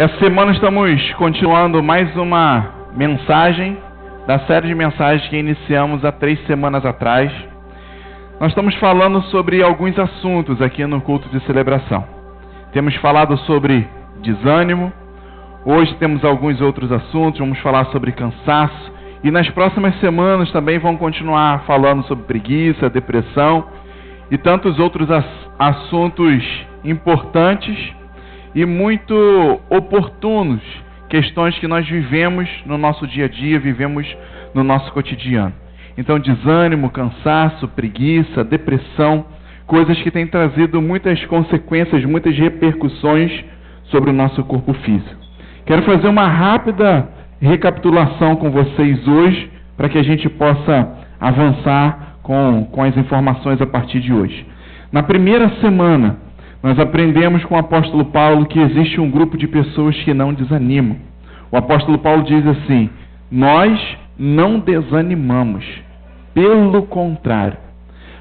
Essa semana estamos continuando mais uma mensagem da série de mensagens que iniciamos há 3 semanas atrás. Nós estamos falando sobre alguns assuntos aqui no culto de celebração. Temos falado sobre desânimo, hoje temos alguns outros assuntos, vamos falar sobre cansaço, e nas próximas semanas também vamos continuar falando sobre preguiça, depressão e tantos outros assuntos importantes e muito oportunos, questões que nós vivemos no nosso dia a dia, vivemos no nosso cotidiano. Então, desânimo, cansaço, preguiça, depressão, coisas que têm trazido muitas consequências, muitas repercussões sobre o nosso corpo físico. Quero fazer uma rápida recapitulação com vocês hoje, para que a gente possa avançar com as informações a partir de hoje. Na primeira semana, nós aprendemos com o apóstolo Paulo que existe um grupo de pessoas que não desanimam. O apóstolo Paulo diz assim: nós não desanimamos, pelo contrário.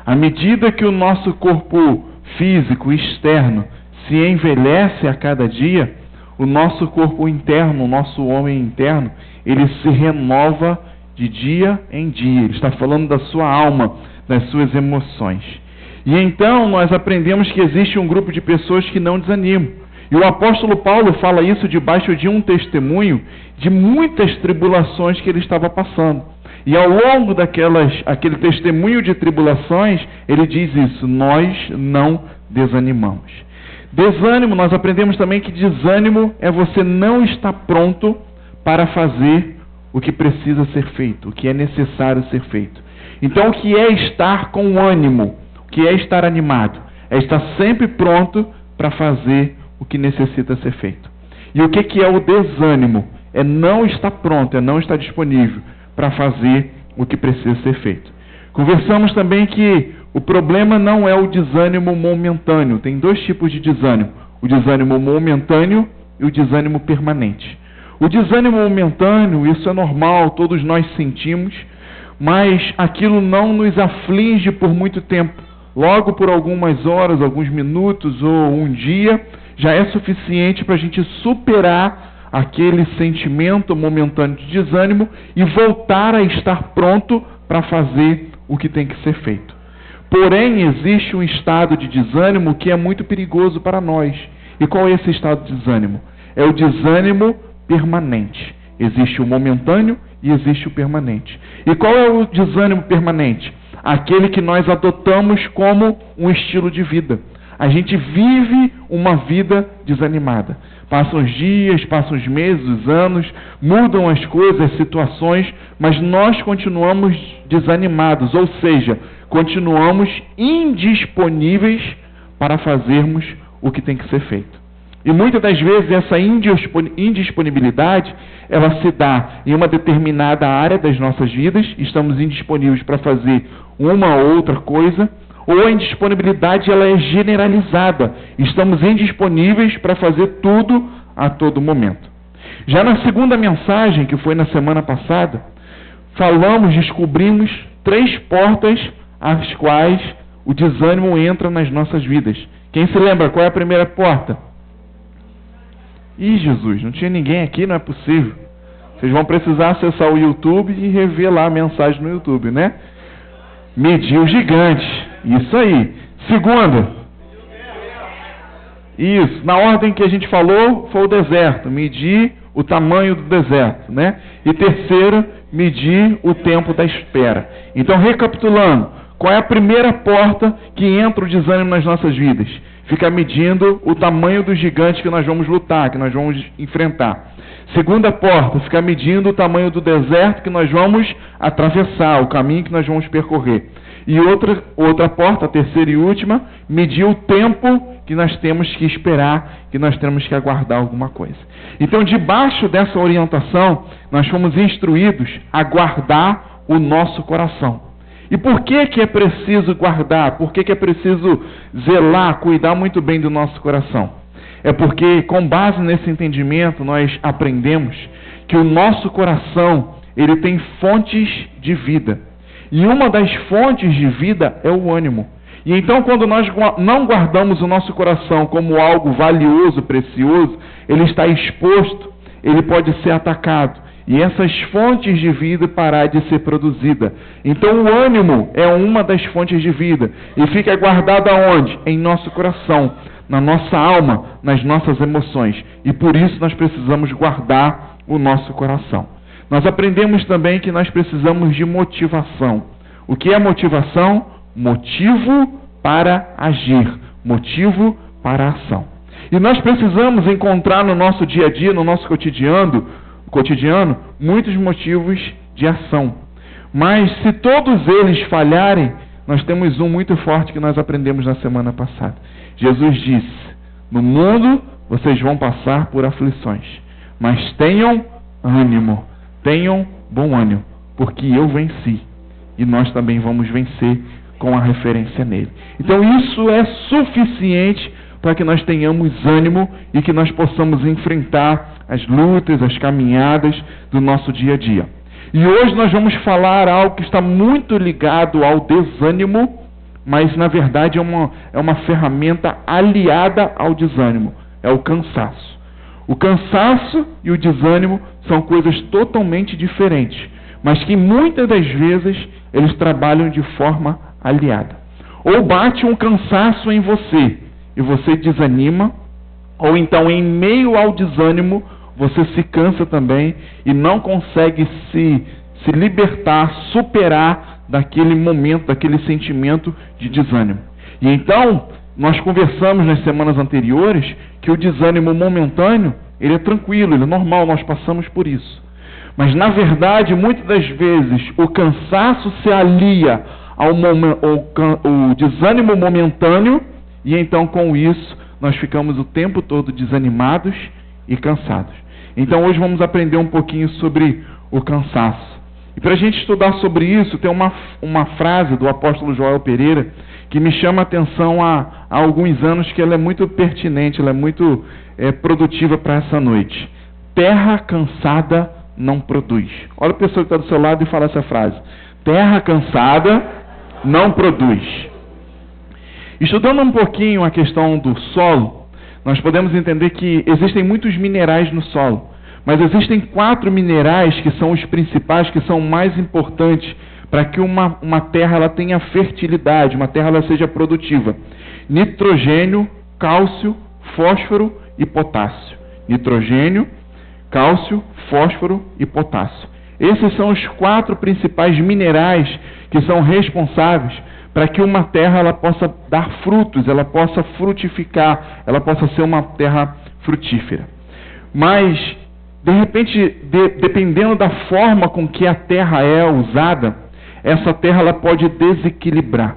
À medida que o nosso corpo físico externo se envelhece a cada dia, o nosso corpo interno, o nosso homem interno, ele se renova de dia em dia. Ele está falando da sua alma, das suas emoções. E então nós aprendemos que existe um grupo de pessoas que não desanimam. E o apóstolo Paulo fala isso debaixo de um testemunho de muitas tribulações que ele estava passando. E ao longo aquele testemunho de tribulações, ele diz isso: nós não desanimamos. Desânimo, nós aprendemos também que desânimo é você não estar pronto para fazer o que precisa ser feito, o que é necessário ser feito. Então, o que é estar com ânimo? O que é estar animado? É estar sempre pronto para fazer o que necessita ser feito. E o que é o desânimo? É não estar pronto, é não estar disponível para fazer o que precisa ser feito. Conversamos também que o problema não é o desânimo momentâneo. Tem 2 tipos de desânimo: o desânimo momentâneo e o desânimo permanente. O desânimo momentâneo, isso é normal, todos nós sentimos, mas aquilo não nos aflige por muito tempo. Logo por algumas horas, alguns minutos ou um dia, já é suficiente para a gente superar aquele sentimento momentâneo de desânimo e voltar a estar pronto para fazer o que tem que ser feito. Porém, existe um estado de desânimo que é muito perigoso para nós. E qual é esse estado de desânimo? É o desânimo permanente. Existe o momentâneo e existe o permanente. E qual é o desânimo permanente? Aquele que nós adotamos como um estilo de vida. A gente vive uma vida desanimada. Passam os dias, passam os meses, os anos, mudam as coisas, as situações, mas nós continuamos desanimados, ou seja, continuamos indisponíveis para fazermos o que tem que ser feito. E muitas das vezes essa indisponibilidade, ela se dá em uma determinada área das nossas vidas, estamos indisponíveis para fazer uma ou outra coisa, ou a indisponibilidade ela é generalizada, estamos indisponíveis para fazer tudo a todo momento. Já na segunda mensagem, que foi na semana passada, descobrimos 3 portas às quais o desânimo entra nas nossas vidas. Quem se lembra qual é a primeira porta? Ih, Jesus, não tinha ninguém aqui, não é possível. Vocês vão precisar acessar o YouTube e rever lá a mensagem no YouTube, né? Medir o gigante. Isso aí. Segunda. Isso. Na ordem que a gente falou, foi o deserto. Medir o tamanho do deserto, né? E terceiro, medir o tempo da espera. Então, recapitulando, qual é a primeira porta que entra o desânimo nas nossas vidas? Fica medindo o tamanho do gigante que nós vamos lutar, que nós vamos enfrentar. Segunda porta, fica medindo o tamanho do deserto que nós vamos atravessar, o caminho que nós vamos percorrer. E outra porta, a terceira e última, medir o tempo que nós temos que esperar, que nós temos que aguardar alguma coisa. Então, debaixo dessa orientação, nós fomos instruídos a guardar o nosso coração. E por que é preciso guardar? Por que é preciso zelar, cuidar muito bem do nosso coração? É porque, com base nesse entendimento, nós aprendemos que o nosso coração, ele tem fontes de vida. E uma das fontes de vida é o ânimo. E então, quando nós não guardamos o nosso coração como algo valioso, precioso, ele está exposto, ele pode ser atacado. E essas fontes de vida parar de ser produzida. Então o ânimo é uma das fontes de vida. E fica guardado aonde? Em nosso coração, na nossa alma, nas nossas emoções. E por isso nós precisamos guardar o nosso coração. Nós aprendemos também que nós precisamos de motivação. O que é motivação? Motivo para agir. Motivo para a ação. E nós precisamos encontrar no nosso dia a dia, no nosso cotidiano, muitos motivos de ação. Mas se todos eles falharem, nós temos um muito forte que nós aprendemos na semana passada. Jesus disse: no mundo vocês vão passar por aflições, mas tenham ânimo, tenham bom ânimo, porque eu venci. E nós também vamos vencer com a referência nele. Então isso é suficiente para que nós tenhamos ânimo e que nós possamos enfrentar as lutas, as caminhadas do nosso dia a dia. E hoje nós vamos falar algo que está muito ligado ao desânimo, mas na verdade é uma ferramenta aliada ao desânimo, é o cansaço. O cansaço e o desânimo são coisas totalmente diferentes, mas que muitas das vezes eles trabalham de forma aliada. Ou bate um cansaço em você e você desanima, ou então em meio ao desânimo você se cansa também e não consegue se libertar, superar daquele momento, daquele sentimento de desânimo. E então, nós conversamos nas semanas anteriores que o desânimo momentâneo, ele é tranquilo, ele é normal, nós passamos por isso. Mas na verdade, muitas das vezes, o cansaço se alia ao desânimo momentâneo e então com isso nós ficamos o tempo todo desanimados e cansados. Então hoje vamos aprender um pouquinho sobre o cansaço. E para a gente estudar sobre isso, tem uma frase do apóstolo Joel Pereira que me chama a atenção há alguns anos, que ela é muito pertinente, ela é muito produtiva para essa noite. Terra cansada não produz. Olha a pessoa que está do seu lado e fala essa frase. Terra cansada não produz. Estudando um pouquinho a questão do solo, nós podemos entender que existem muitos minerais no solo, mas existem 4 minerais que são os principais, que são mais importantes para que uma terra ela tenha fertilidade, uma terra ela seja produtiva: nitrogênio, cálcio, fósforo e potássio. Nitrogênio, cálcio, fósforo e potássio. Esses são os 4 principais minerais que são responsáveis para que uma terra ela possa dar frutos, ela possa frutificar, ela possa ser uma terra frutífera. Mas, de repente, dependendo da forma com que a terra é usada, essa terra ela pode desequilibrar.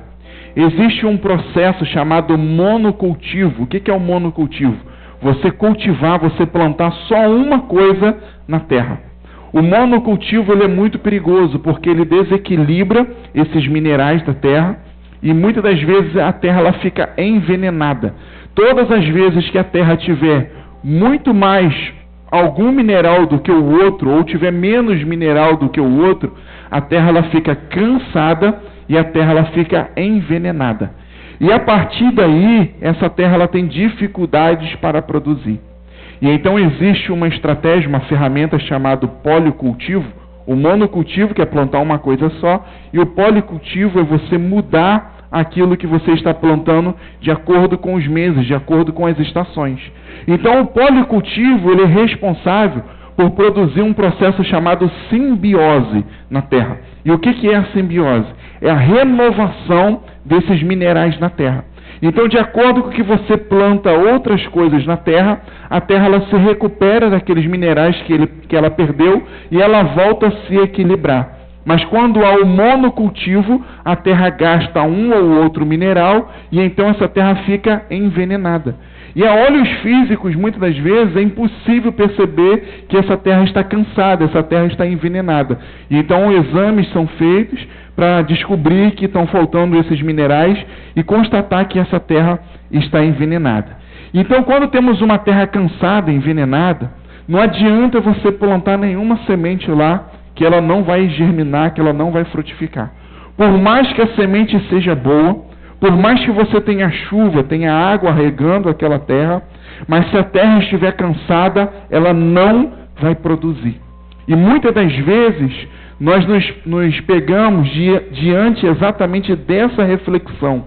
Existe um processo chamado monocultivo. O que é o monocultivo? Você cultivar, você plantar só uma coisa na terra. O monocultivo ele é muito perigoso, porque ele desequilibra esses minerais da terra e muitas das vezes a terra ela fica envenenada. Todas as vezes que a terra tiver muito mais algum mineral do que o outro, ou tiver menos mineral do que o outro, a terra ela fica cansada e a terra ela fica envenenada. E a partir daí, essa terra ela tem dificuldades para produzir. E então existe uma estratégia, uma ferramenta chamada policultivo, o monocultivo, que é plantar uma coisa só, e o policultivo é você mudar aquilo que você está plantando de acordo com os meses, de acordo com as estações. Então o policultivo ele é responsável por produzir um processo chamado simbiose na terra. E o que é a simbiose? É a renovação desses minerais na terra. Então, de acordo com que você planta outras coisas na terra, a terra ela se recupera daqueles minerais que ela perdeu e ela volta a se equilibrar. Mas quando há o monocultivo, a terra gasta um ou outro mineral e então essa terra fica envenenada. E a olhos físicos, muitas das vezes, é impossível perceber que essa terra está cansada, essa terra está envenenada. E então exames são feitos para descobrir que estão faltando esses minerais e constatar que essa terra está envenenada. Então, quando temos uma terra cansada, envenenada, não adianta você plantar nenhuma semente lá, que ela não vai germinar, que ela não vai frutificar. Por mais que a semente seja boa, Por mais que você tenha chuva, tenha água regando aquela terra, mas se a terra estiver cansada, ela não vai produzir. E muitas das vezes nós nos pegamos diante exatamente dessa reflexão.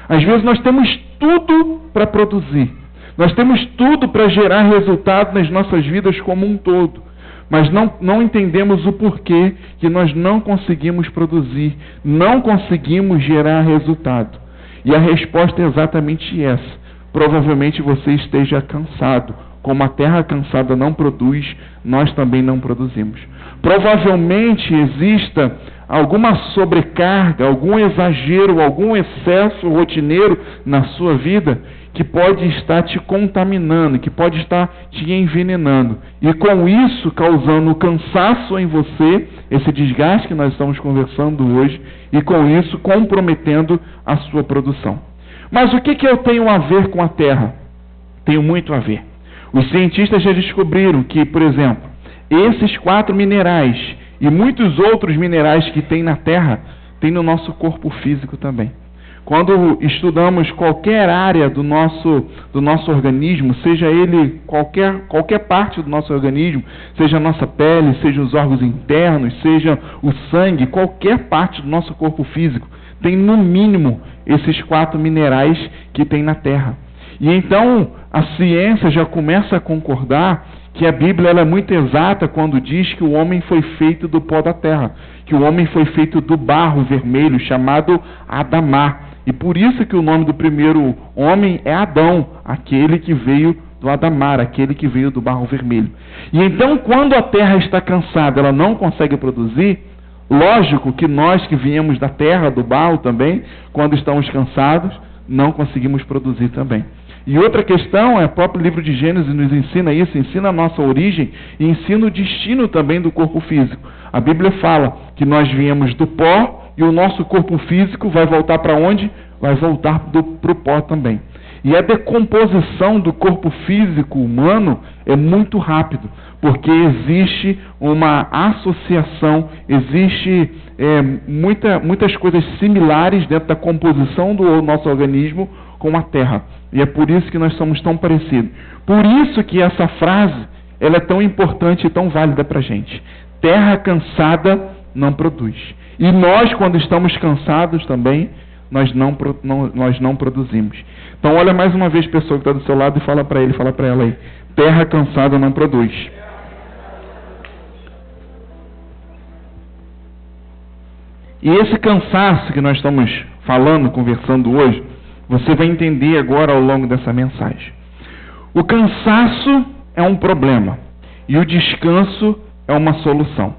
Às vezes nós temos tudo para produzir, nós temos tudo para gerar resultado nas nossas vidas como um todo, mas não entendemos o porquê que nós não conseguimos produzir, não conseguimos gerar resultado. E a resposta é exatamente essa. Provavelmente você esteja cansado. Como a terra cansada não produz, nós também não produzimos. Provavelmente exista alguma sobrecarga, algum exagero, algum excesso rotineiro na sua vida que pode estar te contaminando, que pode estar te envenenando. E com isso causando cansaço em você, esse desgaste que nós estamos conversando hoje, e com isso comprometendo a sua produção. Mas o que eu tenho a ver com a terra? Tenho muito a ver. Os cientistas já descobriram que, por exemplo, esses 4 minerais e muitos outros minerais que tem na terra, tem no nosso corpo físico também. Quando estudamos qualquer área do nosso organismo, seja ele qualquer parte do nosso organismo, seja a nossa pele, seja os órgãos internos, seja o sangue, qualquer parte do nosso corpo físico, tem no mínimo esses 4 minerais que tem na terra. E então a ciência já começa a concordar que a Bíblia ela é muito exata quando diz que o homem foi feito do pó da terra, que o homem foi feito do barro vermelho, chamado Adamá. E por isso que o nome do primeiro homem é Adão, aquele que veio do Adamar, aquele que veio do barro vermelho. E então, quando a terra está cansada, ela não consegue produzir, lógico que nós que viemos da terra, do barro também, quando estamos cansados, não conseguimos produzir também. E outra questão, o próprio livro de Gênesis nos ensina isso, ensina a nossa origem e ensina o destino também do corpo físico. A Bíblia fala que nós viemos do pó e o nosso corpo físico vai voltar para onde? Vai voltar para o pó também. E a decomposição do corpo físico humano é muito rápido, porque existe uma associação, existe muitas coisas similares dentro da composição do nosso organismo com a terra. E é por isso que nós somos tão parecidos. Por isso que essa frase ela é tão importante e tão válida para a gente. Terra cansada não produz. E nós, quando estamos cansados também, nós não produzimos. Então olha mais uma vez a pessoa que está do seu lado e fala para ele, fala para ela aí. Terra cansada não produz. E esse cansaço que nós estamos falando, conversando hoje, você vai entender agora ao longo dessa mensagem. O cansaço é um problema e o descanso é uma solução.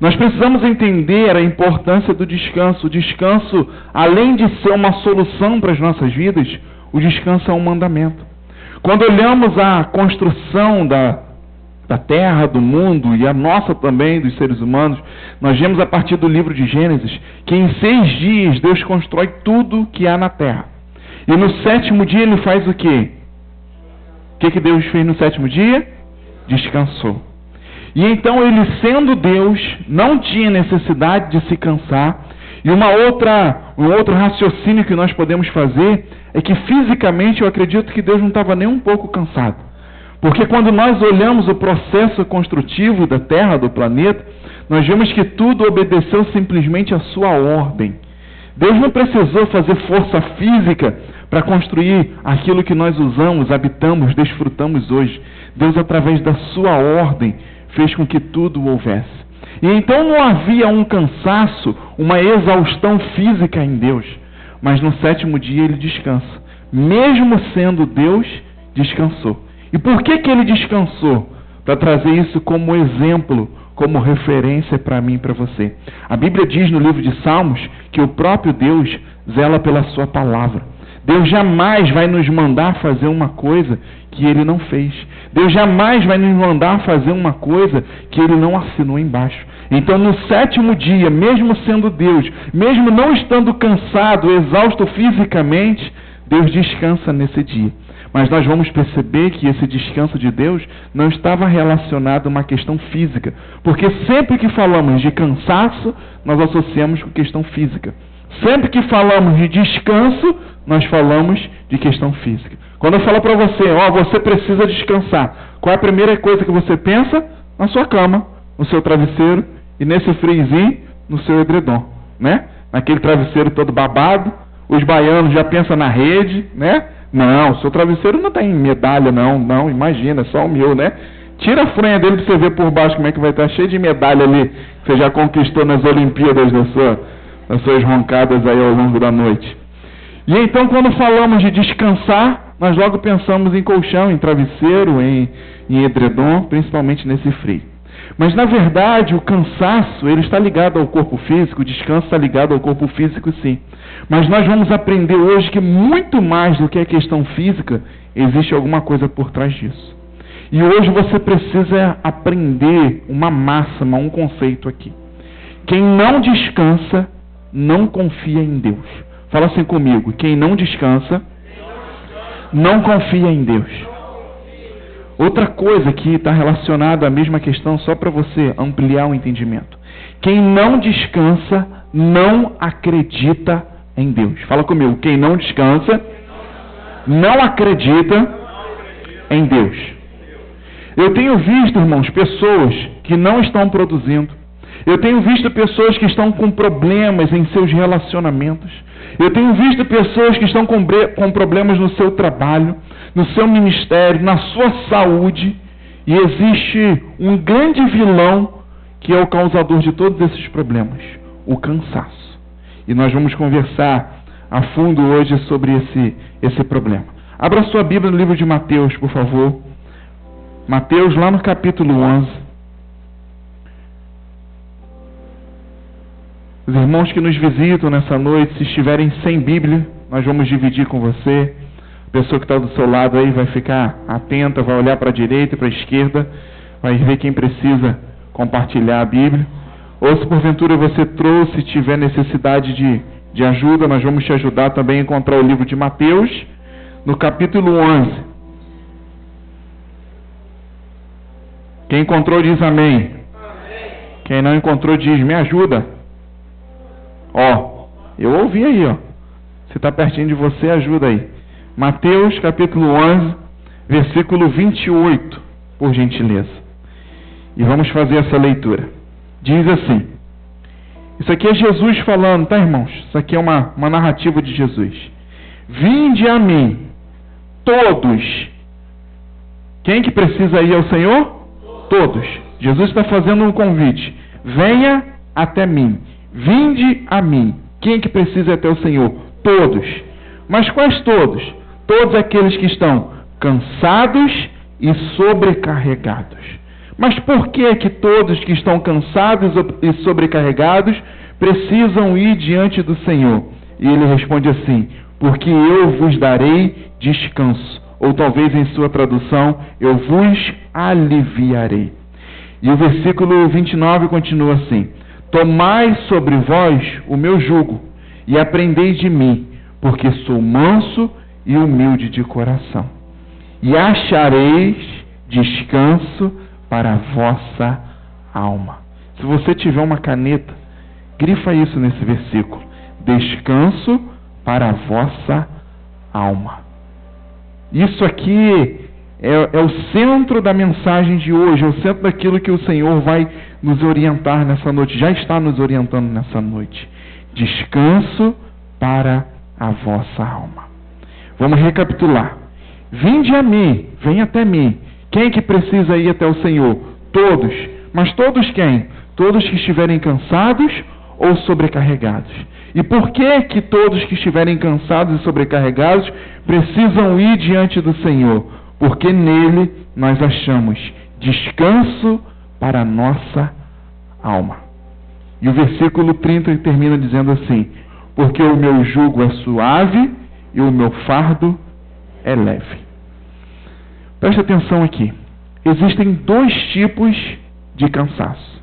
Nós precisamos entender a importância do descanso. O descanso, além de ser uma solução para as nossas vidas, o descanso é um mandamento. Quando olhamos a construção da terra, do mundo e a nossa também, dos seres humanos, nós vemos a partir do livro de Gênesis que em 6 dias Deus constrói tudo que há na terra. E no 7º dia ele faz o quê? O que Deus fez no 7º dia? Descansou. E então ele, sendo Deus, não tinha necessidade de se cansar. E um outro raciocínio que nós podemos fazer é que fisicamente eu acredito que Deus não estava nem um pouco cansado. Porque quando nós olhamos o processo construtivo da Terra, do planeta, nós vemos que tudo obedeceu simplesmente à sua ordem. Deus não precisou fazer força física para construir aquilo que nós usamos, habitamos, desfrutamos hoje. Deus, através da sua ordem, fez com que tudo houvesse. E então não havia um cansaço, uma exaustão física em Deus. Mas no 7º dia ele descansa. Mesmo sendo Deus, descansou. E por que ele descansou? Para trazer isso como exemplo, como referência para mim e para você. A Bíblia diz no livro de Salmos que o próprio Deus zela pela sua palavra. Deus jamais vai nos mandar fazer uma coisa que Ele não fez. Deus jamais vai nos mandar fazer uma coisa que Ele não assinou embaixo. Então, no 7º dia, mesmo sendo Deus, mesmo não estando cansado, exausto fisicamente, Deus descansa nesse dia. Mas nós vamos perceber que esse descanso de Deus não estava relacionado a uma questão física. Porque sempre que falamos de cansaço, nós associamos com questão física. Sempre que falamos de descanso, nós falamos de questão física. Quando eu falo para você, você precisa descansar, qual é a primeira coisa que você pensa? Na sua cama, no seu travesseiro e nesse friozinho, no seu edredom, né? Naquele travesseiro todo babado, os baianos já pensam na rede, né? Não, o seu travesseiro não tem medalha, não, imagina, é só o meu, né? Tira a fronha dele para você ver por baixo como é que vai estar cheio de medalha ali, que você já conquistou nas Olimpíadas das suas roncadas aí ao longo da noite. E então, quando falamos de descansar, nós logo pensamos em colchão, em travesseiro, em edredom, principalmente nesse frio. Mas, na verdade, o cansaço, ele está ligado ao corpo físico, o descanso está ligado ao corpo físico, sim. Mas nós vamos aprender hoje que muito mais do que a questão física, existe alguma coisa por trás disso. E hoje você precisa aprender uma máxima, um conceito aqui. Quem não descansa, não confia em Deus. Fala assim comigo, quem não descansa, não confia em Deus. Outra coisa que está relacionada à mesma questão, só para você ampliar o entendimento. Quem não descansa, não acredita em Deus. Fala comigo, quem não descansa, não acredita em Deus. Eu tenho visto, irmãos, pessoas que não estão produzindo. Eu tenho visto pessoas que estão com problemas em seus relacionamentos. Eu tenho visto pessoas que estão com problemas no seu trabalho, no seu ministério, na sua saúde. E existe um grande vilão que é o causador de todos esses problemas, o cansaço. E nós vamos conversar a fundo hoje sobre esse problema. Abra sua Bíblia no livro de Mateus, por favor. Mateus, lá no capítulo 11. Os irmãos que nos visitam nessa noite, se estiverem sem Bíblia, nós vamos dividir com você. A pessoa que está do seu lado aí vai ficar atenta, vai olhar para a direita e para a esquerda, vai ver quem precisa compartilhar a Bíblia. Ou se porventura você trouxe e tiver necessidade de ajuda, nós vamos te ajudar também a encontrar o livro de Mateus, no capítulo 11. Quem encontrou diz amém. Amém. Quem não encontrou diz, me ajuda. Eu ouvi aí, Se está pertinho de você, ajuda aí. Mateus capítulo 11, versículo 28, por gentileza. E vamos fazer essa leitura. Diz assim. Isso aqui é Jesus falando, tá, irmãos? Isso aqui é uma narrativa de Jesus. Vinde a mim, todos. Quem que precisa ir ao Senhor? Todos. Jesus está fazendo um convite. Venha até mim. Vinde a mim. Quem que precisa ir até o Senhor? Todos. Mas quais todos? Todos aqueles que estão cansados e sobrecarregados. Mas por que todos que estão cansados e sobrecarregados precisam ir diante do Senhor? E ele responde assim, porque eu vos darei descanso. Ou talvez em sua tradução, eu vos aliviarei. E o versículo 29 continua assim, tomai sobre vós o meu jugo e aprendei de mim, porque sou manso e humilde de coração. E achareis descanso para a vossa alma. Se você tiver uma caneta, grifa isso nesse versículo. Descanso para a vossa alma. Isso aqui é o centro da mensagem de hoje, é o centro daquilo que o Senhor vai nos orientar nessa noite, já está nos orientando nessa noite. Descanso para a vossa alma. Vamos recapitular. Vinde a mim, vem até mim. Quem que precisa ir até o Senhor? Todos. Mas todos quem? Todos que estiverem cansados ou sobrecarregados. E por que todos que estiverem cansados e sobrecarregados precisam ir diante do Senhor? Porque nele nós achamos descanso para a nossa alma. E o versículo 30 termina dizendo assim, porque o meu jugo é suave e o meu fardo é leve. Preste atenção aqui. Existem dois tipos de cansaço.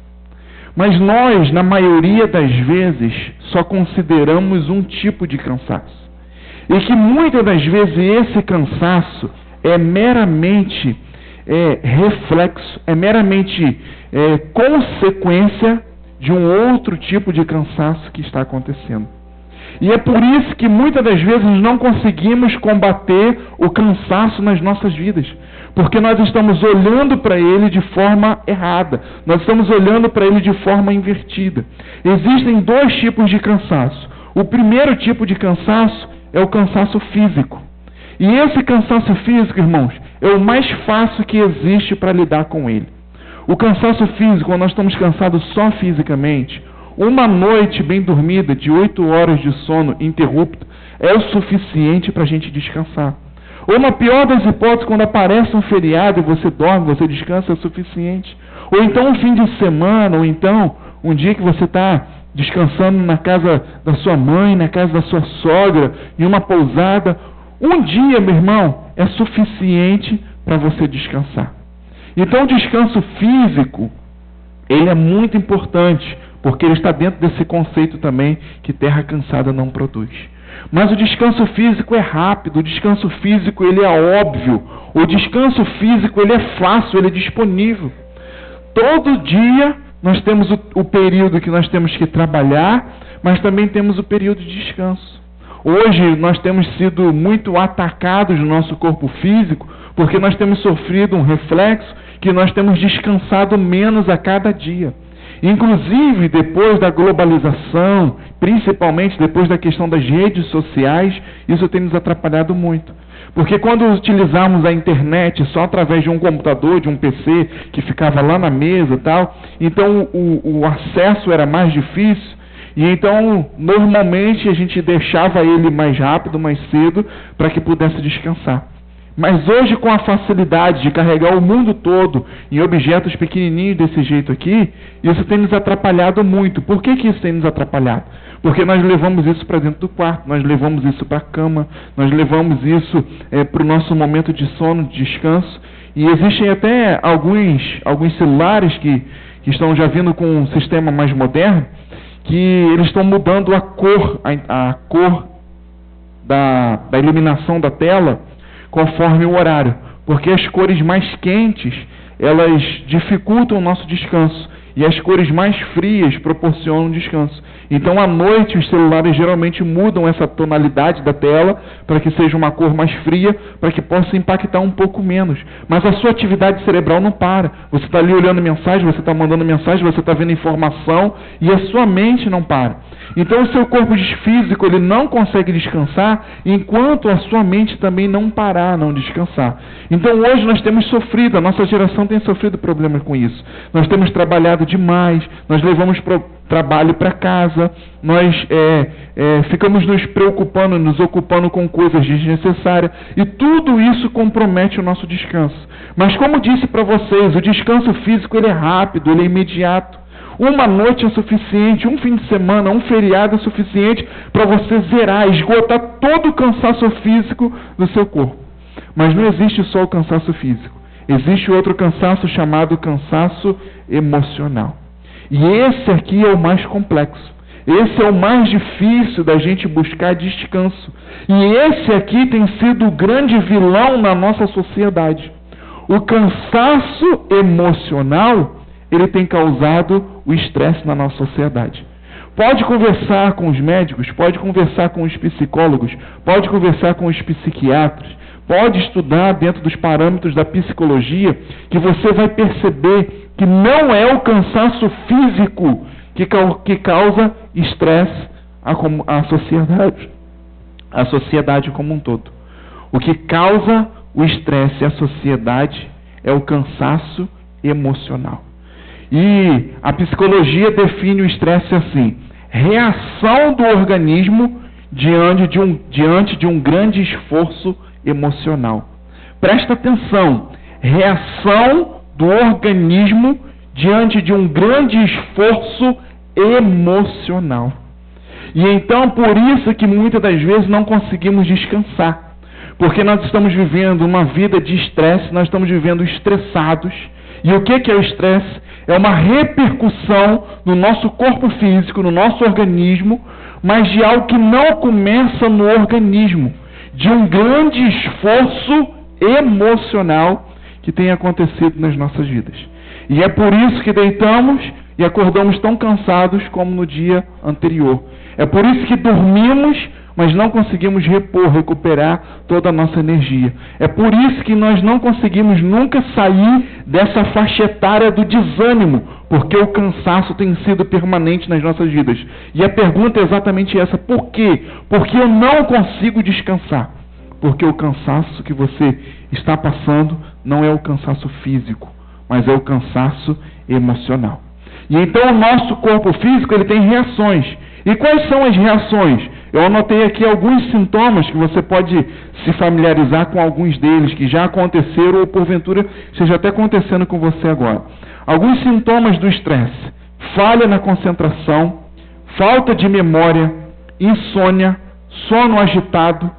Mas nós, na maioria das vezes, só consideramos um tipo de cansaço. E que muitas das vezes esse cansaço é meramente reflexo, é meramente consequência de um outro tipo de cansaço que está acontecendo. E é por isso que muitas das vezes não conseguimos combater o cansaço nas nossas vidas. Porque nós estamos olhando para ele de forma errada. Nós estamos olhando para ele de forma invertida. Existem dois tipos de cansaço. O primeiro tipo de cansaço é o cansaço físico. E esse cansaço físico, irmãos, é o mais fácil que existe para lidar com ele. O cansaço físico, quando nós estamos cansados só fisicamente, uma noite bem dormida, de 8 horas de sono interrupto, é o suficiente para a gente descansar. Ou na pior das hipóteses, quando aparece um feriado e você dorme, você descansa, é o suficiente. Ou então um fim de semana, ou então um dia que você está descansando na casa da sua mãe, na casa da sua sogra, em uma pousada. Um dia, meu irmão, é suficiente para você descansar. Então o descanso físico, ele é muito importante, porque ele está dentro desse conceito também que terra cansada não produz. Mas o descanso físico é rápido, o descanso físico ele é óbvio, o descanso físico ele é fácil, ele é disponível. Todo dia nós temos o período que nós temos que trabalhar, mas também temos o período de descanso. Hoje nós temos sido muito atacados no nosso corpo físico, porque nós temos sofrido um reflexo que nós temos descansado menos a cada dia. Inclusive, depois da globalização, principalmente depois da questão das redes sociais, isso tem nos atrapalhado muito. Porque quando utilizamos a internet só através de um computador, de um PC, que ficava lá na mesa e tal, então o acesso era mais difícil, e então normalmente a gente deixava ele mais rápido, mais cedo, para que pudesse descansar. Mas hoje, com a facilidade de carregar o mundo todo em objetos pequenininhos desse jeito aqui, isso tem nos atrapalhado muito. Por que isso tem nos atrapalhado? Porque nós levamos isso para dentro do quarto, nós levamos isso para a cama, nós levamos isso para o nosso momento de sono, de descanso. E existem até alguns celulares que estão já vindo com um sistema mais moderno, que eles estão mudando a cor da iluminação da tela, conforme o horário, porque as cores mais quentes, elas dificultam o nosso descanso, e as cores mais frias proporcionam descanso. Então, à noite, os celulares geralmente mudam essa tonalidade da tela para que seja uma cor mais fria, para que possa impactar um pouco menos. Mas a sua atividade cerebral não para. Você está ali olhando mensagem, você está mandando mensagem, você está vendo informação, e a sua mente não para. Então, o seu corpo físico ele não consegue descansar, enquanto a sua mente também não parar, não descansar. Então, hoje nós temos sofrido, a nossa geração tem sofrido problemas com isso. Nós temos trabalhado demais, nós levamos trabalho para casa, nós ficamos nos preocupando, nos ocupando com coisas desnecessárias, e tudo isso compromete o nosso descanso. Mas como disse para vocês, o descanso físico ele é rápido, ele é imediato. Uma noite é suficiente, um fim de semana, um feriado é suficiente para você zerar, esgotar todo o cansaço físico do seu corpo. Mas não existe só o cansaço físico. Existe outro cansaço chamado cansaço emocional. E esse aqui é o mais complexo. Esse é o mais difícil da gente buscar descanso. E esse aqui tem sido o grande vilão na nossa sociedade. O cansaço emocional, ele tem causado o estresse na nossa sociedade. Pode conversar com os médicos, pode conversar com os psicólogos, pode conversar com os psiquiatras, pode estudar dentro dos parâmetros da psicologia, que você vai perceber que não é o cansaço físico que causa estresse à sociedade como um todo. O que causa o estresse à sociedade é o cansaço emocional. E a psicologia define o estresse assim: reação do organismo diante de um grande esforço emocional. Presta atenção, reação do organismo diante de um grande esforço emocional. E então, por isso que muitas das vezes não conseguimos descansar, porque nós estamos vivendo uma vida de estresse, nós estamos vivendo estressados. E o que é o estresse? É uma repercussão no nosso corpo físico, no nosso organismo, mas de algo que não começa no organismo, de um grande esforço emocional que tem acontecido nas nossas vidas. E é por isso que deitamos e acordamos tão cansados como no dia anterior. É por isso que dormimos, mas não conseguimos recuperar toda a nossa energia. É por isso que nós não conseguimos nunca sair dessa faixa etária do desânimo, porque o cansaço tem sido permanente nas nossas vidas. E a pergunta é exatamente essa: por quê? Porque eu não consigo descansar. Porque o cansaço que você está passando não é o cansaço físico, mas é o cansaço emocional. E então o nosso corpo físico ele tem reações. E quais são as reações? Eu anotei aqui alguns sintomas que você pode se familiarizar com alguns deles, que já aconteceram ou porventura esteja até acontecendo com você agora. Alguns sintomas do estresse: falha na concentração, falta de memória, insônia, sono agitado,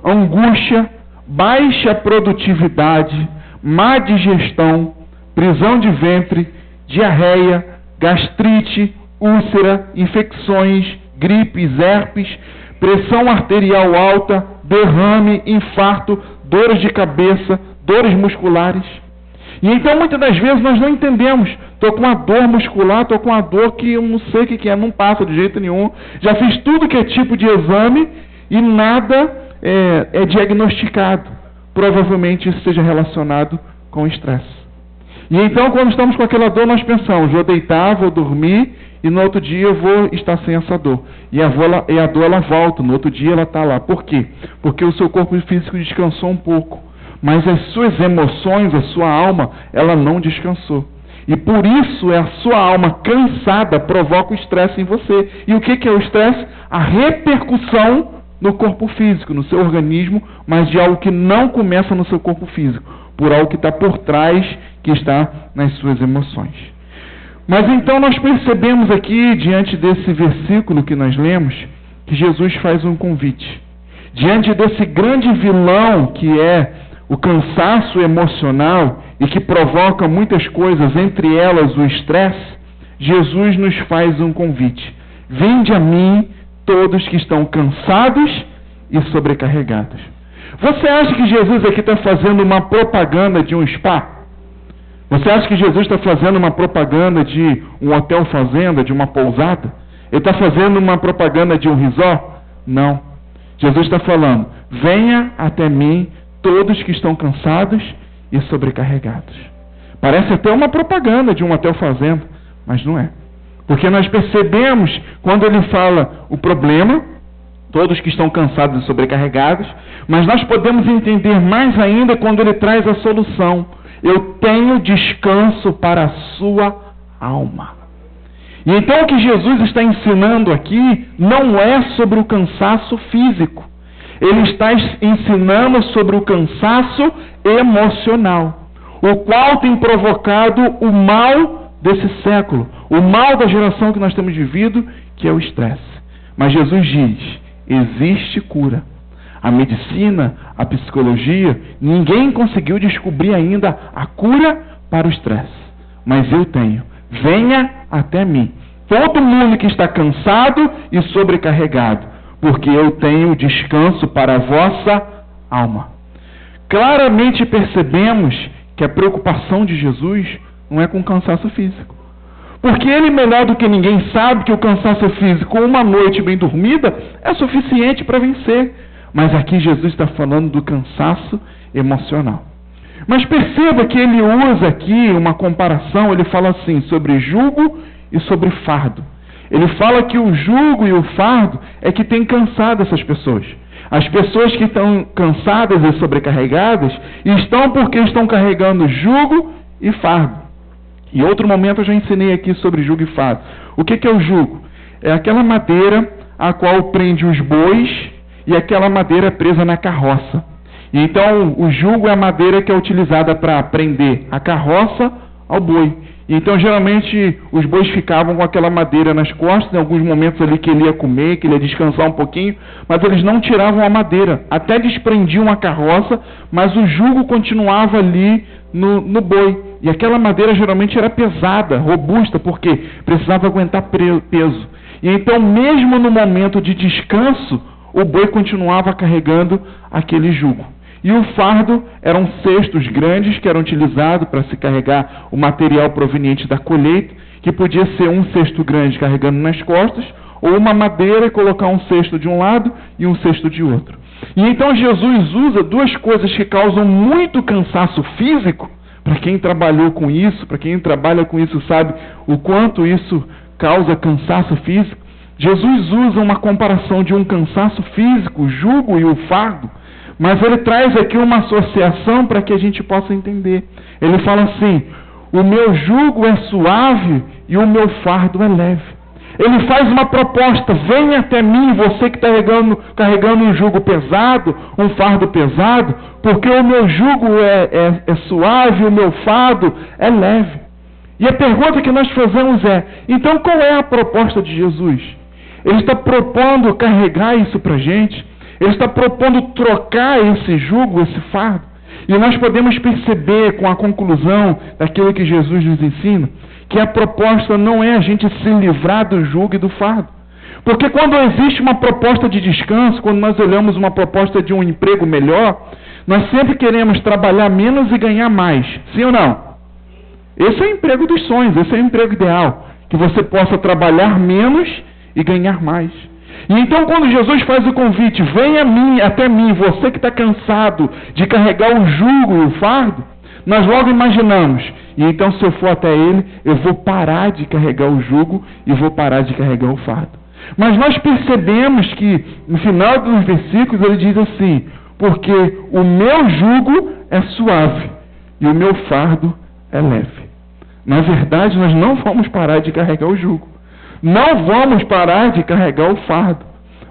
angústia, baixa produtividade, má digestão, prisão de ventre, diarreia, gastrite, úlcera, infecções, gripes, herpes, pressão arterial alta, derrame, infarto, dores de cabeça, dores musculares. E então muitas das vezes nós não entendemos. Estou com uma dor muscular, estou com uma dor que eu não sei o que é, não passa de jeito nenhum. Já fiz tudo que é tipo de exame e nada é diagnosticado. Provavelmente isso esteja relacionado com estresse. E então quando estamos com aquela dor nós pensamos: vou deitar, vou dormir e no outro dia eu vou estar sem essa dor. E a dor ela volta, no outro dia ela está lá. Por quê? Porque o seu corpo físico descansou um pouco, mas as suas emoções, a sua alma, ela não descansou. E por isso a sua alma cansada provoca o estresse em você. E o que é o estresse? A repercussão no corpo físico, no seu organismo, mas de algo que não começa no seu corpo físico, por algo que está por trás, que está nas suas emoções. Mas então nós percebemos aqui, diante desse versículo que nós lemos, que Jesus faz um convite. Diante desse grande vilão que é o cansaço emocional e que provoca muitas coisas, entre elas o estresse, Jesus nos faz um convite: vinde a mim todos que estão cansados e sobrecarregados. Você acha que Jesus aqui está fazendo uma propaganda de um spa? Você acha que Jesus está fazendo uma propaganda de um hotel fazenda, de uma pousada? Ele está fazendo uma propaganda de um resort? Não. Jesus está falando: venha até mim todos que estão cansados e sobrecarregados. Parece até uma propaganda de um hotel fazenda, mas não é. Porque nós percebemos, quando ele fala o problema, todos que estão cansados e sobrecarregados, mas nós podemos entender mais ainda quando ele traz a solução: eu tenho descanso para a sua alma. E então o que Jesus está ensinando aqui não é sobre o cansaço físico. Ele está ensinando sobre o cansaço emocional, o qual tem provocado o mal desse século, o mal da geração que nós temos vivido, que é o estresse. Mas Jesus diz: existe cura. A medicina, a psicologia, ninguém conseguiu descobrir ainda a cura para o estresse. Mas eu tenho. Venha até mim. Todo mundo que está cansado e sobrecarregado, porque eu tenho descanso para a vossa alma. Claramente percebemos que a preocupação de Jesus não é com o cansaço físico. Porque ele, melhor do que ninguém, sabe que o cansaço físico, uma noite bem dormida, é suficiente para vencer. Mas aqui Jesus está falando do cansaço emocional. Mas perceba que ele usa aqui uma comparação, ele fala assim, sobre jugo e sobre fardo. Ele fala que o jugo e o fardo é que tem cansado essas pessoas. As pessoas que estão cansadas e sobrecarregadas estão porque estão carregando jugo e fardo. Em outro momento eu já ensinei aqui sobre jugo e fardo. O que é o jugo? É aquela madeira a qual prende os bois e aquela madeira presa na carroça. E então o jugo é a madeira que é utilizada para prender a carroça ao boi. E então geralmente os bois ficavam com aquela madeira nas costas, em alguns momentos ali que ele ia comer, que ele ia descansar um pouquinho, mas eles não tiravam a madeira, até desprendiam a carroça, mas o jugo continuava ali no boi. E aquela madeira geralmente era pesada, robusta, porque precisava aguentar peso. E então mesmo no momento de descanso, o boi continuava carregando aquele jugo. E o fardo eram cestos grandes que eram utilizados para se carregar o material proveniente da colheita, que podia ser um cesto grande carregando nas costas, ou uma madeira e colocar um cesto de um lado e um cesto de outro. E então Jesus usa duas coisas que causam muito cansaço físico. Para quem trabalhou com isso, para quem trabalha com isso sabe o quanto isso causa cansaço físico. Jesus usa uma comparação de um cansaço físico, o jugo e o fardo, mas ele traz aqui uma associação para que a gente possa entender. Ele fala assim: o meu jugo é suave e o meu fardo é leve. Ele faz uma proposta: venha até mim, você que está carregando um jugo pesado, um fardo pesado, porque o meu jugo é suave, o meu fardo é leve. E a pergunta que nós fazemos é: então qual é a proposta de Jesus? Ele está propondo carregar isso para a gente, ele está propondo trocar esse jugo, esse fardo. E nós podemos perceber com a conclusão daquilo que Jesus nos ensina, que a proposta não é a gente se livrar do jugo e do fardo. Porque quando existe uma proposta de descanso, quando nós olhamos uma proposta de um emprego melhor, nós sempre queremos trabalhar menos e ganhar mais. Sim ou não? Esse é o emprego dos sonhos, esse é o emprego ideal. Que você possa trabalhar menos e ganhar mais. E então quando Jesus faz o convite: venha até mim, você que está cansado de carregar o jugo e o fardo, nós logo imaginamos: e então se eu for até ele, eu vou parar de carregar o jugo e vou parar de carregar o fardo. Mas nós percebemos que no final dos versículos ele diz assim: porque o meu jugo é suave e o meu fardo é leve. Na verdade, nós não vamos parar de carregar o jugo, não vamos parar de carregar o fardo,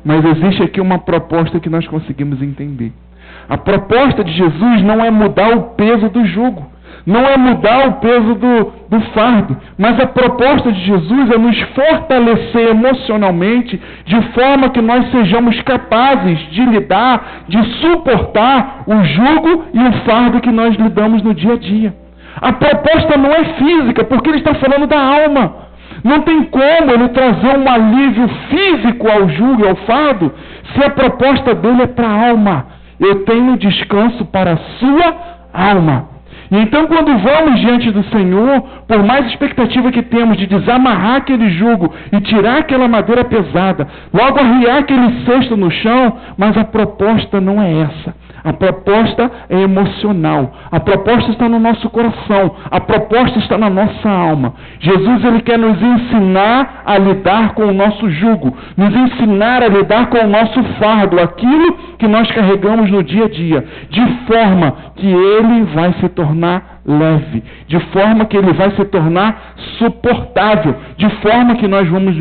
mas existe aqui uma proposta que nós conseguimos entender. A proposta de Jesus não é mudar o peso do jugo, não é mudar o peso do fardo, mas a proposta de Jesus é nos fortalecer emocionalmente, de forma que nós sejamos capazes de lidar, de suportar o jugo e o fardo que nós lidamos no dia a dia. A proposta não é física, porque ele está falando da alma. Não tem como ele trazer um alívio físico ao jugo e ao fardo, se a proposta dele é para a alma. Eu tenho descanso para a sua alma. E então quando vamos diante do Senhor, por mais expectativa que temos de desamarrar aquele jugo e tirar aquela madeira pesada, logo arriar aquele cesto no chão, mas a proposta não é essa. A proposta é emocional. A proposta está no nosso coração. A proposta está na nossa alma. Jesus, ele quer nos ensinar a lidar com o nosso jugo, nos ensinar a lidar com o nosso fardo, aquilo que nós carregamos no dia a dia, de forma que ele vai se tornar leve, de forma que ele vai se tornar suportável, de forma que nós vamos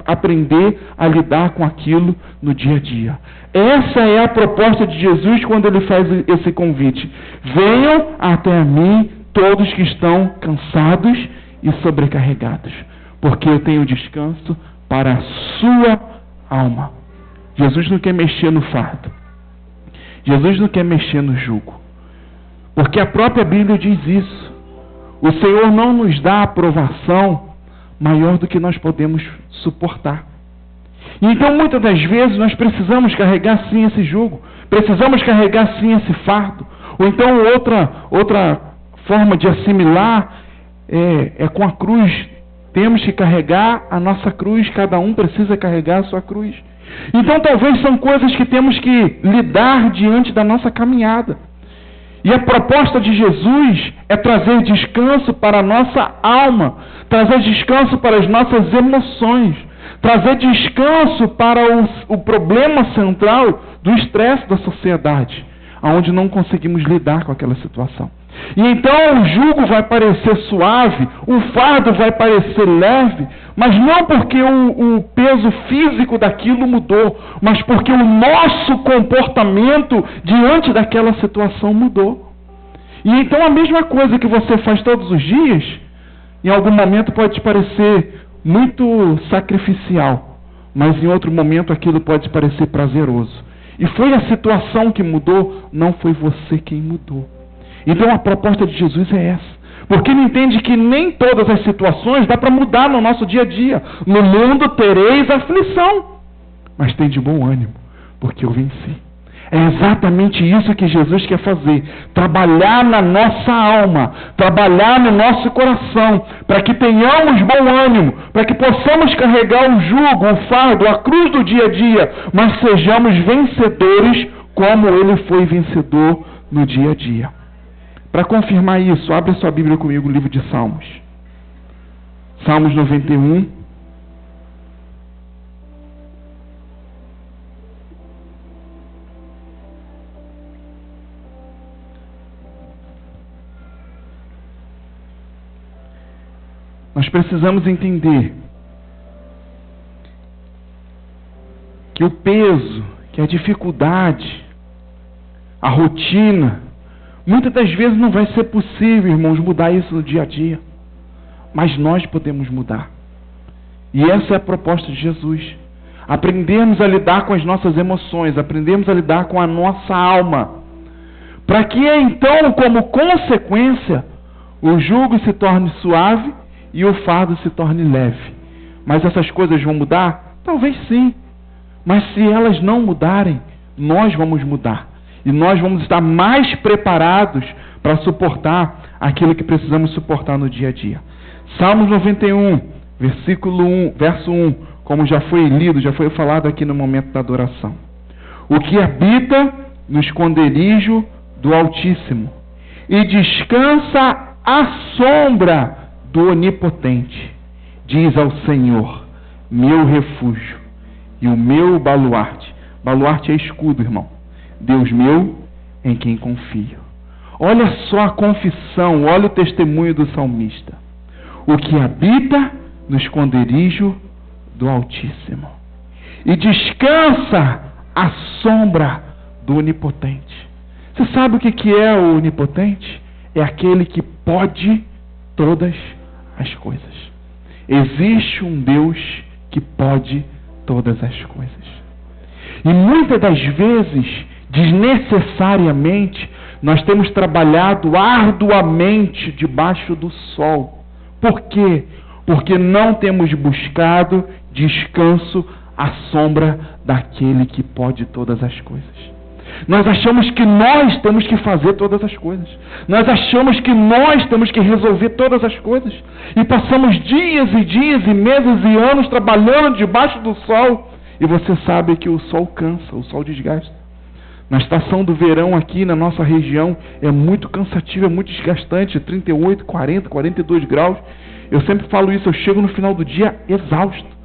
aprender a lidar com aquilo no dia a dia. Essa é a proposta de Jesus quando ele faz esse convite: venham até a mim todos que estão cansados e sobrecarregados, porque eu tenho descanso para a sua alma. Jesus não quer mexer no fardo, Jesus não quer mexer no jugo, porque a própria Bíblia diz isso. O Senhor não nos dá aprovação maior do que nós podemos suportar. E então muitas das vezes nós precisamos carregar sim esse jugo, precisamos carregar sim esse fardo. Ou então outra forma de assimilar é com a cruz. Temos que carregar a nossa cruz, cada um precisa carregar a sua cruz. Então talvez são coisas que temos que lidar diante da nossa caminhada. E a proposta de Jesus é trazer descanso para a nossa alma, trazer descanso para as nossas emoções, trazer descanso para o problema central do estresse da sociedade, onde não conseguimos lidar com aquela situação. E então o jugo vai parecer suave, o fardo vai parecer leve, mas não porque o peso físico daquilo mudou, mas porque o nosso comportamento diante daquela situação mudou. E então a mesma coisa que você faz todos os dias, em algum momento pode te parecer muito sacrificial, mas em outro momento aquilo pode te parecer prazeroso. E foi a situação que mudou, não foi você quem mudou. Então a proposta de Jesus é essa. Porque ele entende que nem todas as situações dá para mudar no nosso dia a dia. No mundo tereis aflição, mas tem de bom ânimo, porque eu venci. É exatamente isso que Jesus quer fazer. Trabalhar na nossa alma, trabalhar no nosso coração, para que tenhamos bom ânimo, para que possamos carregar o jugo, o fardo, a cruz do dia a dia, mas sejamos vencedores como Ele foi vencedor no dia a dia. Para confirmar isso, abre a sua Bíblia comigo, o livro de Salmos. Salmos 91. Nós precisamos entender que o peso, que a dificuldade, a rotina, muitas das vezes não vai ser possível, irmãos, mudar isso no dia a dia. Mas nós podemos mudar. E essa é a proposta de Jesus. Aprendermos a lidar com as nossas emoções, aprendermos a lidar com a nossa alma. Para que então, como consequência, o jugo se torne suave e o fardo se torne leve. Mas essas coisas vão mudar? Talvez sim. Mas se elas não mudarem, nós vamos mudar. E nós vamos estar mais preparados para suportar aquilo que precisamos suportar no dia a dia. Salmos 91, verso 1, como já foi lido, já foi falado aqui no momento da adoração. O que habita no esconderijo do Altíssimo e descansa à sombra do Onipotente, diz ao Senhor, meu refúgio e o meu baluarte. Baluarte é escudo, irmão. Deus meu, em quem confio. Olha só a confissão, olha o testemunho do salmista. O que habita no esconderijo do Altíssimo e descansa à sombra do Onipotente. Você sabe o que é o Onipotente? É aquele que pode todas as coisas. Existe um Deus que pode todas as coisas. E muitas das vezes, desnecessariamente, nós temos trabalhado arduamente debaixo do sol. Por quê? Porque não temos buscado descanso à sombra daquele que pode todas as coisas. Nós achamos que nós temos que fazer todas as coisas. Nós achamos que nós temos que resolver todas as coisas. E passamos dias e dias e meses e anos trabalhando debaixo do sol. E você sabe que o sol cansa, o sol desgasta. Na estação do verão aqui na nossa região é muito cansativo, é muito desgastante, 38, 40, 42 graus. Eu sempre falo isso, eu chego no final do dia exausto.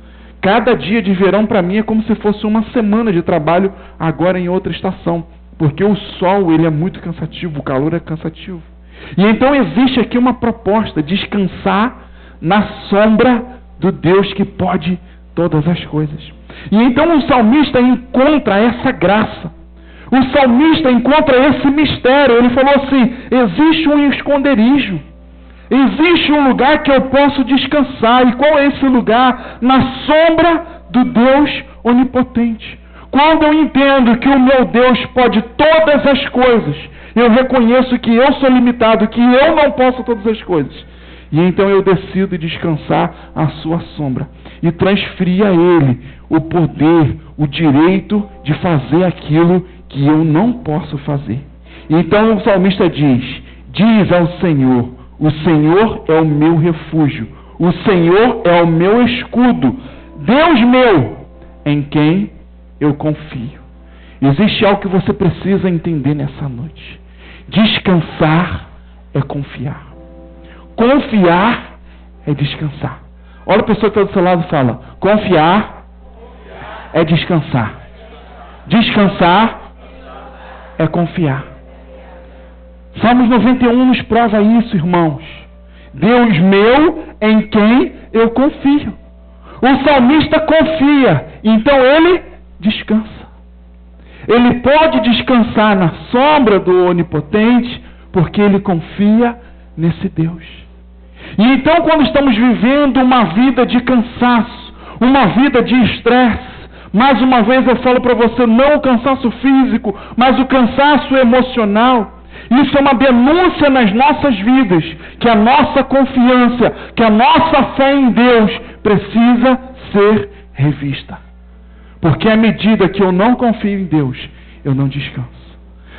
Cada dia de verão para mim é como se fosse uma semana de trabalho agora em outra estação. Porque o sol ele é muito cansativo, o calor é cansativo. E então existe aqui uma proposta, descansar na sombra do Deus que pode todas as coisas. E então o salmista encontra essa graça. O salmista encontra esse mistério. Ele falou assim, existe um esconderijo. Existe um lugar que eu posso descansar. E qual é esse lugar? Na sombra do Deus onipotente. Quando eu entendo que o meu Deus pode todas as coisas, eu reconheço que eu sou limitado, que eu não posso todas as coisas. E então eu decido descansar à sua sombra. E transferir a Ele o poder, o direito de fazer aquilo que eu não posso fazer. Então o salmista diz ao Senhor, o Senhor é o meu refúgio, o Senhor é o meu escudo, Deus meu, em quem eu confio. Existe algo que você precisa entender nessa noite. Descansar é confiar. Confiar é descansar. Olha a pessoa que está do seu lado e fala, confiar é descansar. Descansar é confiar. Salmos 91 nos prova isso, irmãos. Deus meu em quem eu confio. O salmista confia, então ele descansa. Ele pode descansar na sombra do Onipotente, porque ele confia nesse Deus. E então, quando estamos vivendo uma vida de cansaço, uma vida de estresse, mais uma vez eu falo para você, não o cansaço físico, mas o cansaço emocional. Isso é uma denúncia nas nossas vidas, que a nossa confiança, que a nossa fé em Deus precisa ser revista. Porque à medida que eu não confio em Deus, eu não descanso.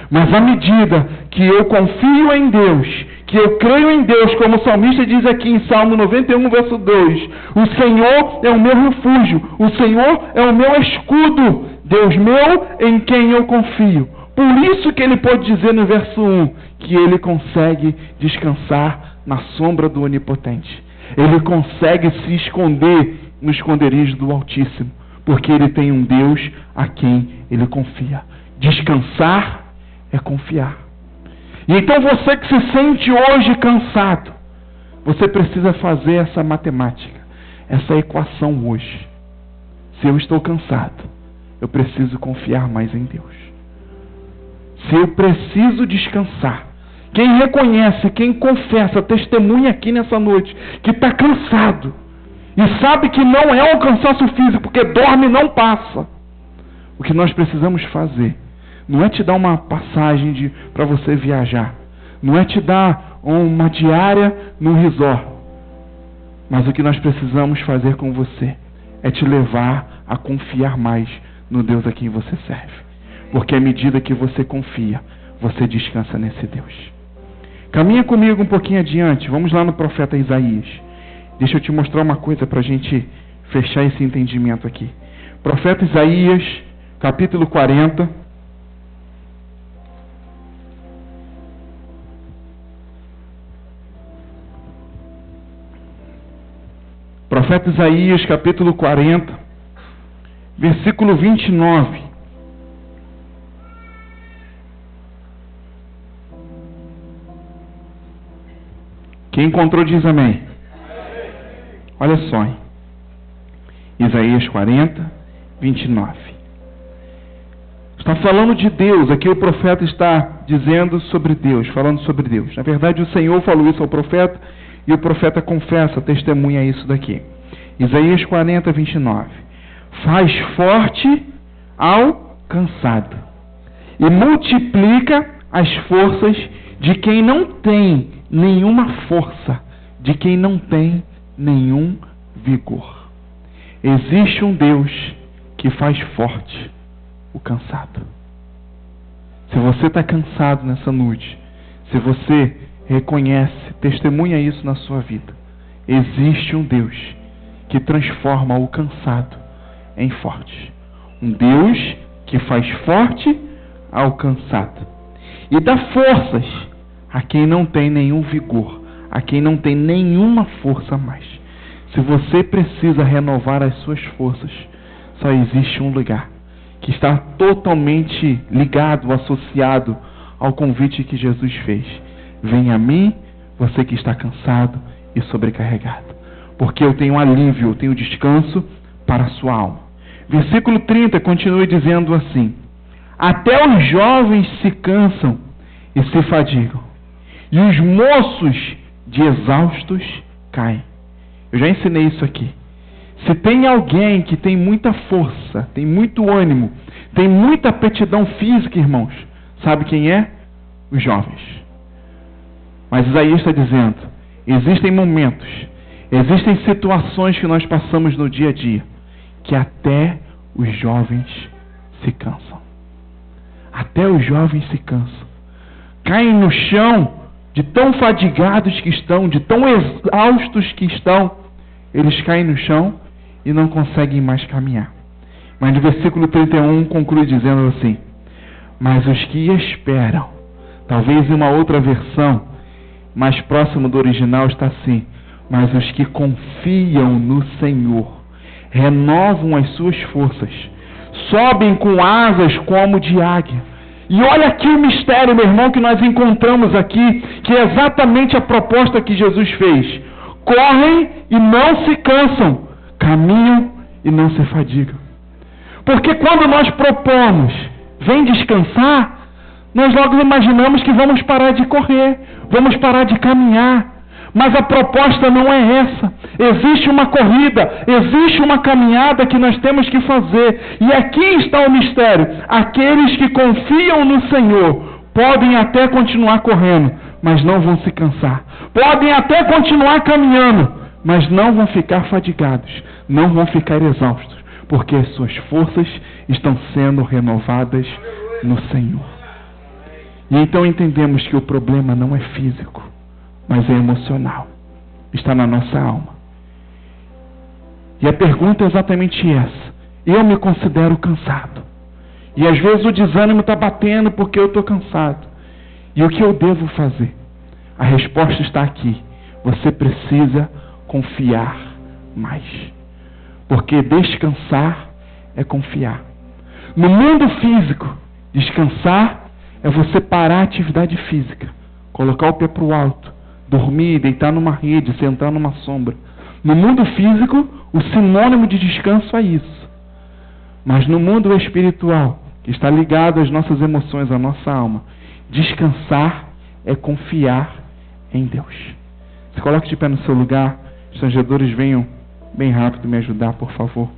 Mas à medida que eu confio em Deus, que eu creio em Deus, como o salmista diz aqui em Salmo 91, verso 2, o Senhor é o meu refúgio, o Senhor é o meu escudo, Deus meu em quem eu confio. Por isso que ele pode dizer no verso 1, que ele consegue descansar na sombra do Onipotente. Ele consegue se esconder no esconderijo do Altíssimo, porque ele tem um Deus a quem ele confia. Descansar é confiar. E então você que se sente hoje cansado, você precisa fazer essa matemática, essa equação hoje. Se eu estou cansado, eu preciso confiar mais em Deus. Se eu preciso descansar, quem reconhece, quem confessa, testemunha aqui nessa noite, que está cansado, e sabe que não é um cansaço físico, porque dorme e não passa. O que nós precisamos fazer não é te dar uma passagem para você viajar, não é te dar uma diária num resort, mas o que nós precisamos fazer com você é te levar a confiar mais no Deus a quem você serve. Porque à medida que você confia, você descansa nesse Deus. Caminha comigo um pouquinho adiante, vamos lá no profeta Isaías. Deixa eu te mostrar uma coisa para a gente fechar esse entendimento aqui. Profeta Isaías, capítulo 40. Profeta Isaías, capítulo 40, versículo 29. Quem encontrou diz amém. Olha só, hein? Isaías 40, 29. Está falando de Deus. Aqui o profeta está dizendo sobre Deus, falando sobre Deus. Na verdade, o Senhor falou isso ao profeta e o profeta confessa, testemunha isso daqui. Isaías 40, 29. Faz forte ao cansado e multiplica as forças de quem não tem nenhuma força, de quem não tem nenhum vigor. Existe um Deus que faz forte o cansado. Se você está cansado nessa noite, se você reconhece, testemunha isso na sua vida, existe um Deus que transforma o cansado em forte. Um Deus que faz forte ao cansado e dá forças a quem não tem nenhum vigor, a quem não tem nenhuma força mais. Se você precisa renovar as suas forças, só existe um lugar que está totalmente ligado, associado ao convite que Jesus fez. Venha a mim, você que está cansado e sobrecarregado, porque eu tenho alívio, eu tenho descanso para a sua alma. Versículo 30 continua dizendo assim: até os jovens se cansam e se fadigam, e os moços de exaustos caem. Eu já ensinei isso aqui. Se tem alguém que tem muita força, tem muito ânimo, tem muita aptidão física, irmãos, sabe quem é? Os jovens. Mas Isaías está dizendo, existem momentos, existem situações que nós passamos no dia a dia, que até os jovens se cansam. Até os jovens se cansam. Caem no chão, de tão fadigados que estão, de tão exaustos que estão, eles caem no chão e não conseguem mais caminhar. Mas no versículo 31 conclui dizendo assim: mas os que esperam, talvez em uma outra versão, mais próximo do original está assim: mas os que confiam no Senhor, renovam as suas forças, sobem com asas como de águia. E olha aqui o mistério, meu irmão, que nós encontramos aqui, que é exatamente a proposta que Jesus fez. Correm e não se cansam, caminham e não se fadigam. Porque quando nós propomos, vem descansar, nós logo imaginamos que vamos parar de correr, vamos parar de caminhar. Mas a proposta não é essa. Existe uma corrida, existe uma caminhada que nós temos que fazer. E aqui está o mistério. Aqueles que confiam no Senhor podem até continuar correndo, mas não vão se cansar. Podem até continuar caminhando, mas não vão ficar fadigados, não vão ficar exaustos, porque as suas forças estão sendo renovadas no Senhor. E então entendemos que o problema não é físico, mas é emocional. Está na nossa alma. E a pergunta é exatamente essa. Eu me considero cansado. E às vezes o desânimo está batendo porque eu estou cansado. E o que eu devo fazer? A resposta está aqui. Você precisa confiar mais. Porque descansar é confiar. No mundo físico, descansar é você parar a atividade física, colocar o pé para o alto, dormir, deitar numa rede, sentar numa sombra. No mundo físico, o sinônimo de descanso é isso. Mas no mundo espiritual, que está ligado às nossas emoções, à nossa alma, descansar é confiar em Deus. Se coloque de pé no seu lugar, os tangedores venham bem rápido me ajudar, por favor.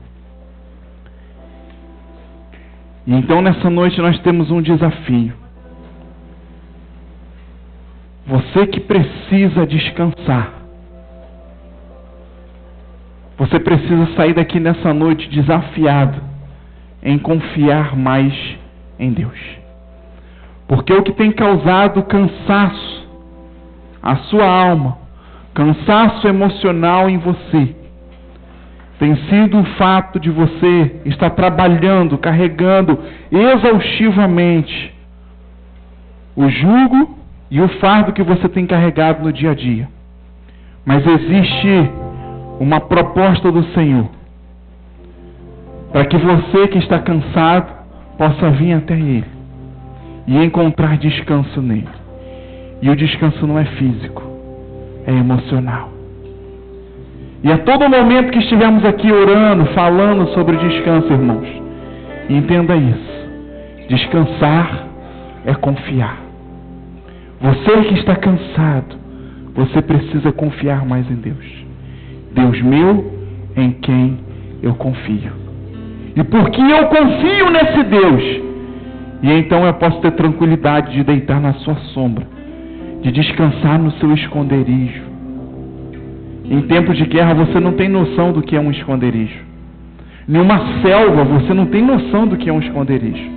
E então nessa noite nós temos um desafio. Você que precisa descansar. Você precisa sair daqui nessa noite desafiado em confiar mais em Deus. Porque o que tem causado cansaço à sua alma, cansaço emocional em você, tem sido o fato de você estar trabalhando, carregando exaustivamente o jugo e o fardo que você tem carregado no dia a dia. Mas existe uma proposta do Senhor para que você que está cansado possa vir até Ele e encontrar descanso nele. E o descanso não é físico, é emocional. E a todo momento que estivermos aqui orando, falando sobre descanso, irmãos, entenda isso. Descansar é confiar. Você que está cansado, você precisa confiar mais em Deus. Deus meu, em quem eu confio. E porque eu confio nesse Deus, e então eu posso ter tranquilidade de deitar na sua sombra, de descansar no seu esconderijo. Em tempos de guerra você não tem noção do que é um esconderijo. Em uma selva você não tem noção do que é um esconderijo.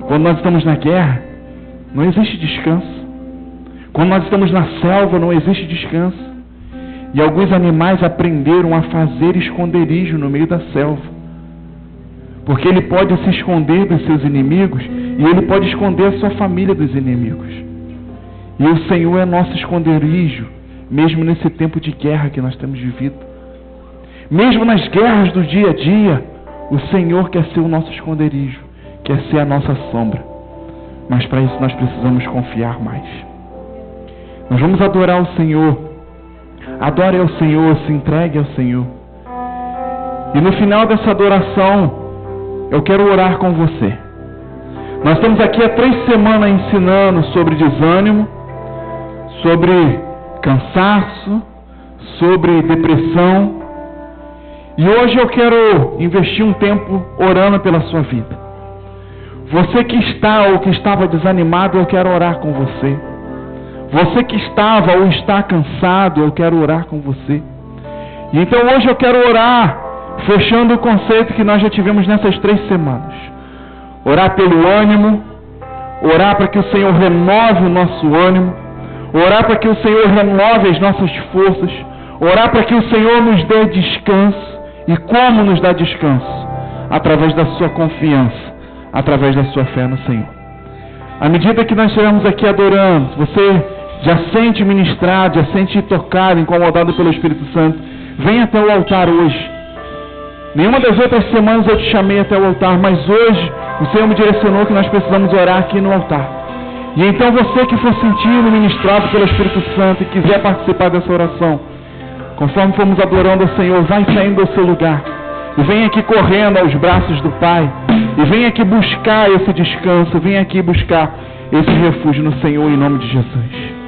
Quando nós estamos na guerra, não existe descanso. Quando nós estamos na selva, não existe descanso. E alguns animais aprenderam a fazer esconderijo no meio da selva. Porque ele pode se esconder dos seus inimigos e ele pode esconder a sua família dos inimigos. E o Senhor é nosso esconderijo, mesmo nesse tempo de guerra que nós temos vivido. Mesmo nas guerras do dia a dia, o Senhor quer ser o nosso esconderijo, quer ser a nossa sombra. Mas para isso nós precisamos confiar mais. Nós vamos adorar o Senhor. Adore ao Senhor, se entregue ao Senhor. E no final dessa adoração, eu quero orar com você. Nós estamos aqui há 3 semanas ensinando sobre desânimo, sobre cansaço, sobre depressão. E hoje eu quero investir um tempo orando pela sua vida. Você que está ou que estava desanimado, eu quero orar com você. Você que estava ou está cansado, eu quero orar com você. E então hoje eu quero orar fechando o conceito que nós já tivemos nessas 3 semanas. Orar pelo ânimo, orar para que o Senhor renove o nosso ânimo, orar para que o Senhor renove as nossas forças, orar para que o Senhor nos dê descanso. E como nos dá descanso? Através da sua confiança, através da sua fé no Senhor. À medida que nós estivermos aqui adorando, você já sente ministrado, já sente tocado, incomodado pelo Espírito Santo, vem até o altar hoje. Nenhuma das outras semanas eu te chamei até o altar, mas hoje o Senhor me direcionou que nós precisamos orar aqui no altar. E então você que for sentindo ministrado pelo Espírito Santo e quiser participar dessa oração, conforme formos adorando ao Senhor, vai saindo do seu lugar e vem aqui correndo aos braços do Pai e vem aqui buscar esse descanso, vem aqui buscar esse refúgio no Senhor em nome de Jesus.